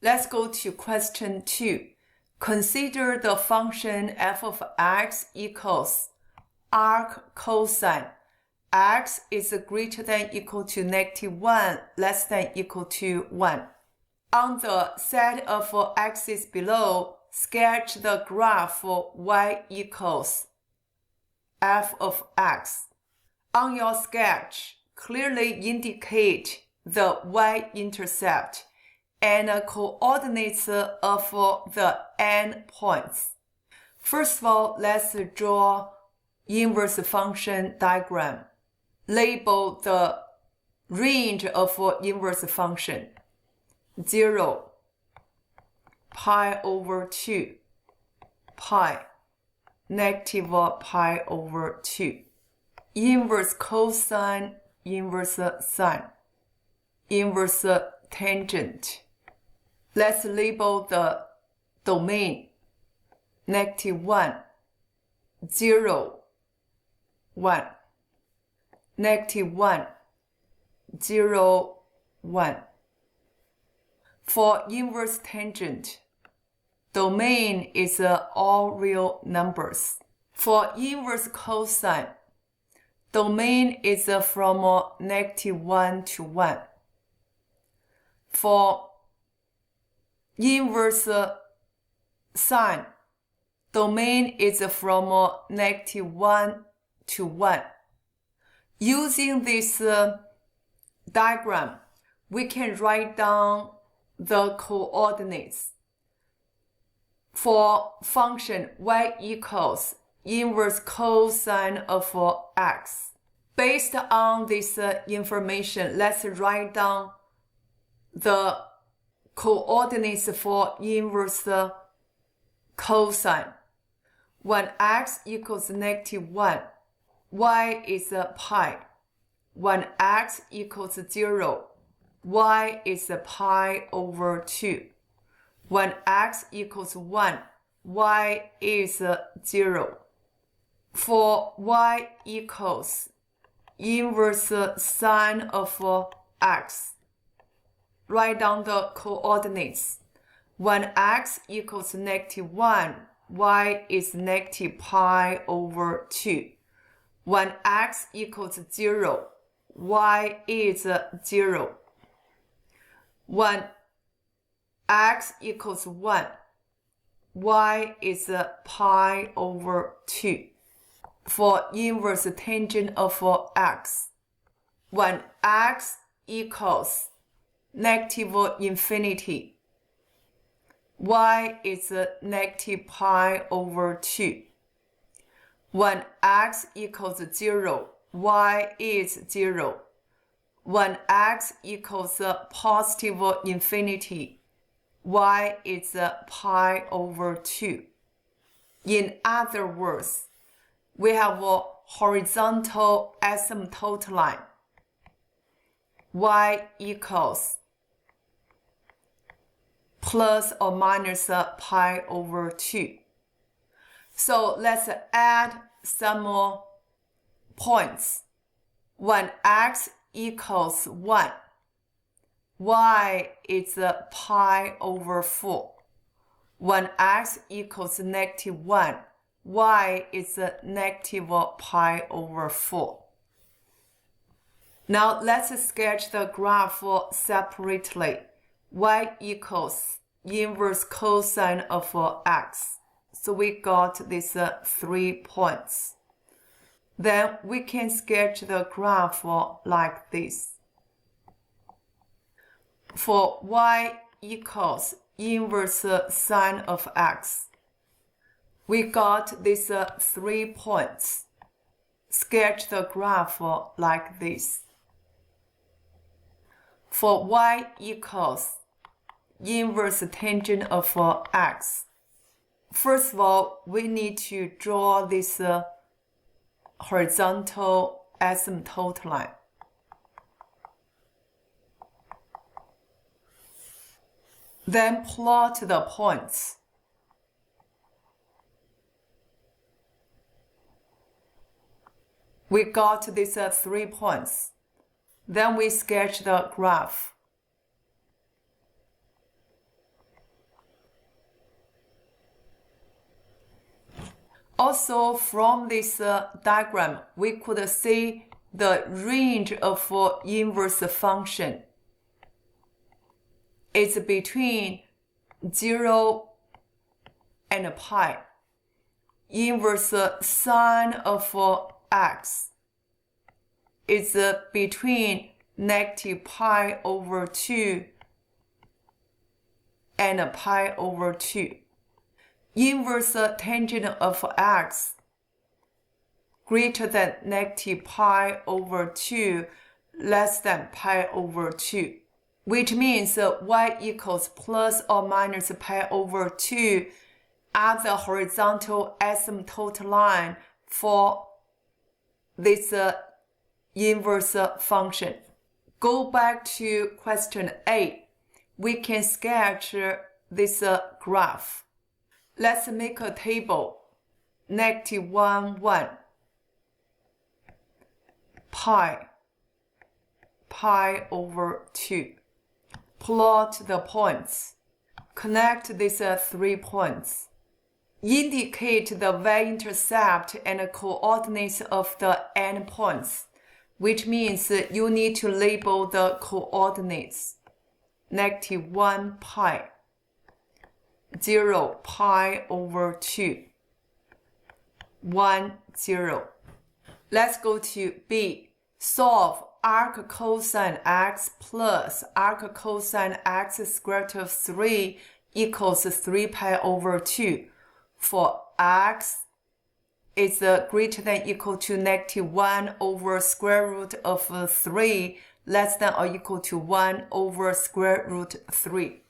Let's go to question 2. Consider the function f of x equals arc cosine x is greater than equal to -1, less than equal to 1. On the set of axes below, sketch the graph for y equals f of x. On your sketch, clearly indicate the y-intercept and coordinates of the endpoints. First of all, let's draw inverse function diagram. Label the range of inverse function 0, pi over 2, pi, negative pi over 2. Inverse cosine, inverse sine, inverse tangent. Let's label the domain -1, 0, 1, -1, 0, 1. For inverse tangent, domain is all real numbers. For inverse cosine, domain is from -1 to 1. For inverse sine, domain is from -1 to 1. Using this diagram, we can write down the coordinates. For function y equals inverse cosine of x. Based on this information, let's write down the coordinates for inverse cosine. When x equals -1, y is pi. When x equals 0, y is pi over 2. When x equals 1, y is 0. For y equals inverse sine of x, write down the coordinates. When x equals -1, y is negative pi over 2. When x equals 0, y is 0. When x equals 1, y is pi over 2. For inverse tangent of x, when x equals negative infinity, y is negative pi over 2. When x equals 0, y is 0. When x equals positive infinity, y is pi over 2. In other words, we have a horizontal asymptote line. Y equals plus or minus pi over 2. So let's add some more points. When x equals 1, y is pi over 4. When x equals -1, y is negative pi over 4. Now let's sketch the graph separately. Y equals inverse cosine of x. So we got these 3 points. Then we can sketch the graph like this. For y equals inverse sine of x, we got these 3 points. Sketch the graph like this. For y equals inverse tangent of x, first of all, we need to draw this horizontal asymptote line. Then plot the points. We got these 3 points. Then we sketch the graph. Also, from this diagram, we could see the range of inverse function is between 0 and pi. Inverse sine of x is between negative pi over 2 and pi over 2. Inverse tangent of x greater than negative pi over 2 less than pi over 2, which means y equals plus or minus pi over 2 at the horizontal asymptote line for this inverse function. Go back to question A. We can sketch this graph. Let's make a table. Negative 1, 1. Pi over 2. Plot the points. Connect these 3 points. Indicate the y-intercept and coordinates of the endpoints, which means you need to label the coordinates. Negative 1 pi, 0 pi over 2, 1, 0. Let's go to B. Solve arc cosine x plus arc cosine x squared root of 3 equals 3 pi over 2. For x is greater than or equal to negative 1 over square root of 3 less than or equal to 1 over square root 3.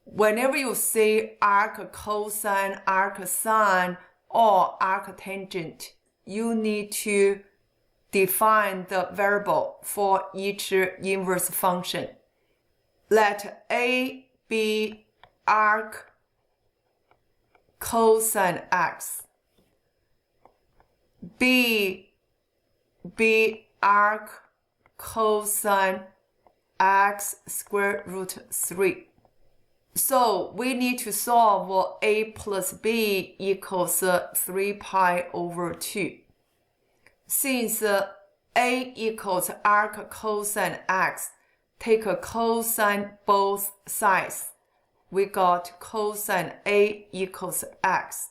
Whenever you see arc cosine, arc sine, or arc tangent, you need to define the variable for each inverse function. Let A be arc cosine x, B be arc cosine x square root 3. So we need to solve A plus B equals 3 pi over 2. Since A equals arc cosine x, take a cosine both sides. We got cosine A equals x.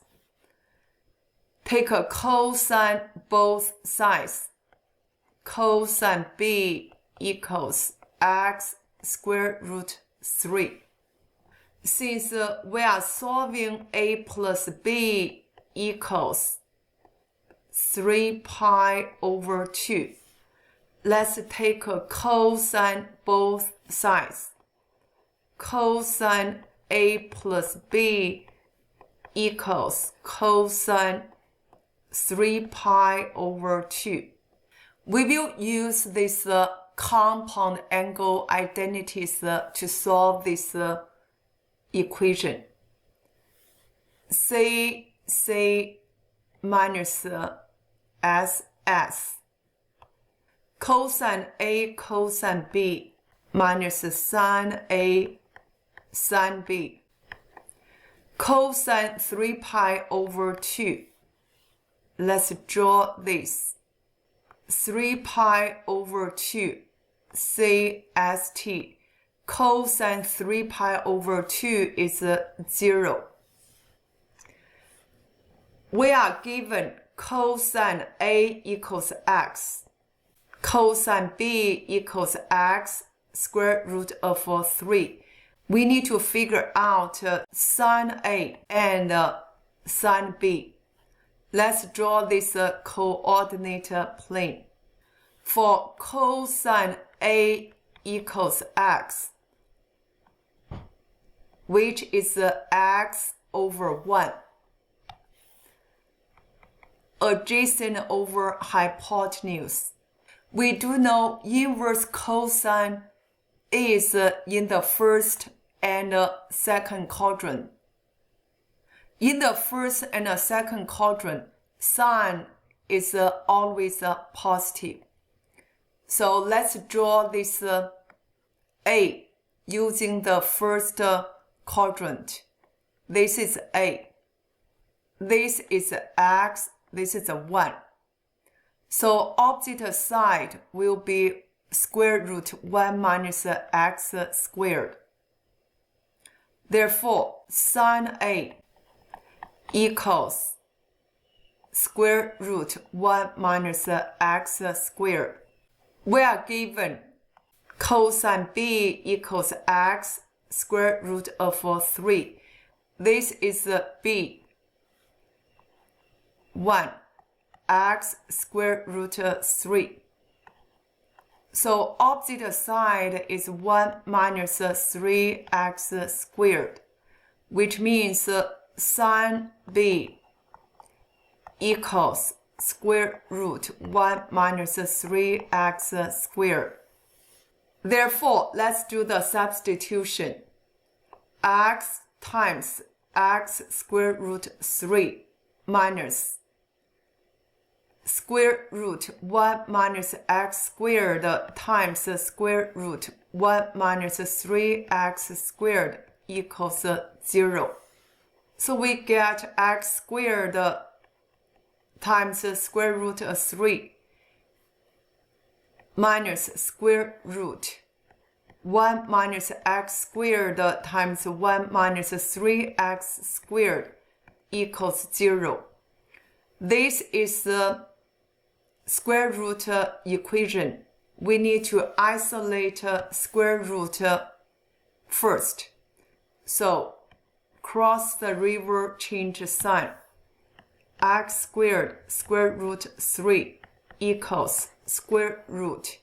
Take a cosine both sides. Cosine B equals x square root 3. Since we are solving A plus B equals 3 pi over 2, let's take a cosine both sides. Cosine A plus B equals cosine 3 pi over 2. We will use these compound angle identities to solve this equation. C minus SS. Cosine A cosine B minus sine A sine B. Cosine 3 pi over 2. Let's draw this. 3 pi over 2 CST. Cosine 3 pi over 2 is 0. We are given cosine A equals x, cosine B equals x square root of 3. We need to figure out sine A and sine B. Let's draw this coordinate plane. For cosine A equals x, which is x over 1, adjacent over hypotenuse. We do know inverse cosine is in the first and second quadrant. In the first and second quadrant, sine is always positive. So let's draw this A using the first quadrant. This is A. this is x, this is a 1. So opposite side will be square root 1 minus x squared. Therefore, sine A equals square root 1 minus x squared. We are given cosine B equals x square root of 3. This is B. 1 x square root 3. So opposite side is 1 minus 3x squared, which means sine B equals square root 1 minus 3x squared. Therefore, let's do the substitution. X times x square root 3 minus square root 1 minus x squared times square root 1 minus 3x squared equals 0. So we get x squared times square root of 3 minus square root 1 minus x squared times 1 minus 3x squared equals 0. This is the square root equation. We need to isolate square root first. So cross the river, change sign. X squared square root 3 equals square root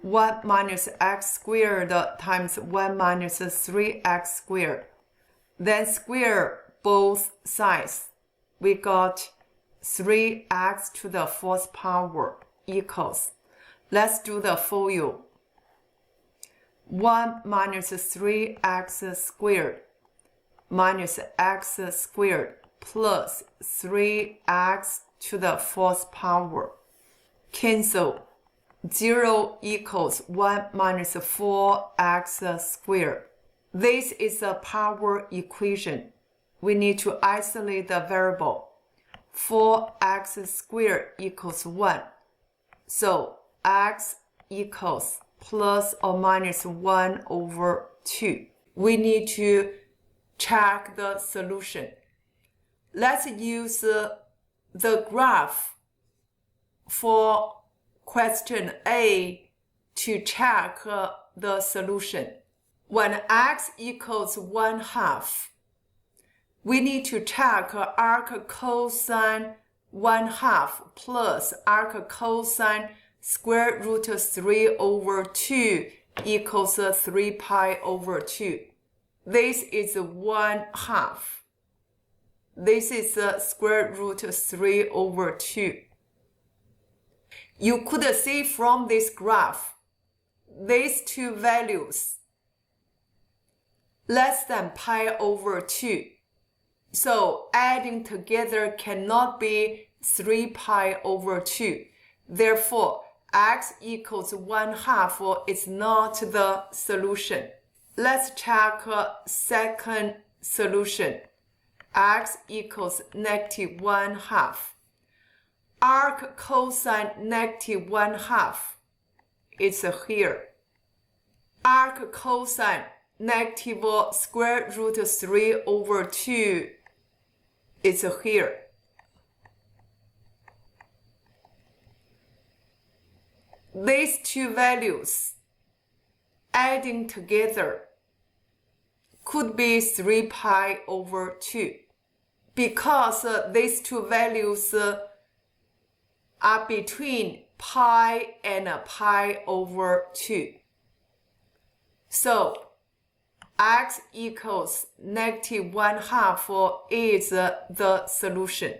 1 minus x squared times 1 minus 3x squared. Then square both sides. We got 3x to the 4th power equals. Let's do the FOIL. 1 minus 3x squared minus x squared plus 3x to the 4th power. Cancel. 0 equals 1 minus 4x squared. This is a power equation. We need to isolate the variable. 4x squared equals 1. So x equals plus or minus 1 over 2. We need to check the solution. Let's use the graph for question A to check the solution. When x equals 1/2, we need to check arc cosine 1/2 plus arc cosine square root 3 over 2 equals 3 pi over 2. This is 1/2. This is square root 3 over 2. You could see from this graph, these two values less than pi over 2. So adding together cannot be 3 pi over 2. Therefore, x equals 1/2 is not the solution. Let's check second solution. X equals negative 1/2. Arc cosine negative 1/2 is here. Arc cosine negative square root 3 over 2 is here. These two values adding together could be 3 pi over 2 because these two values are between pi and pi over 2. So x equals negative 1/2 is the solution.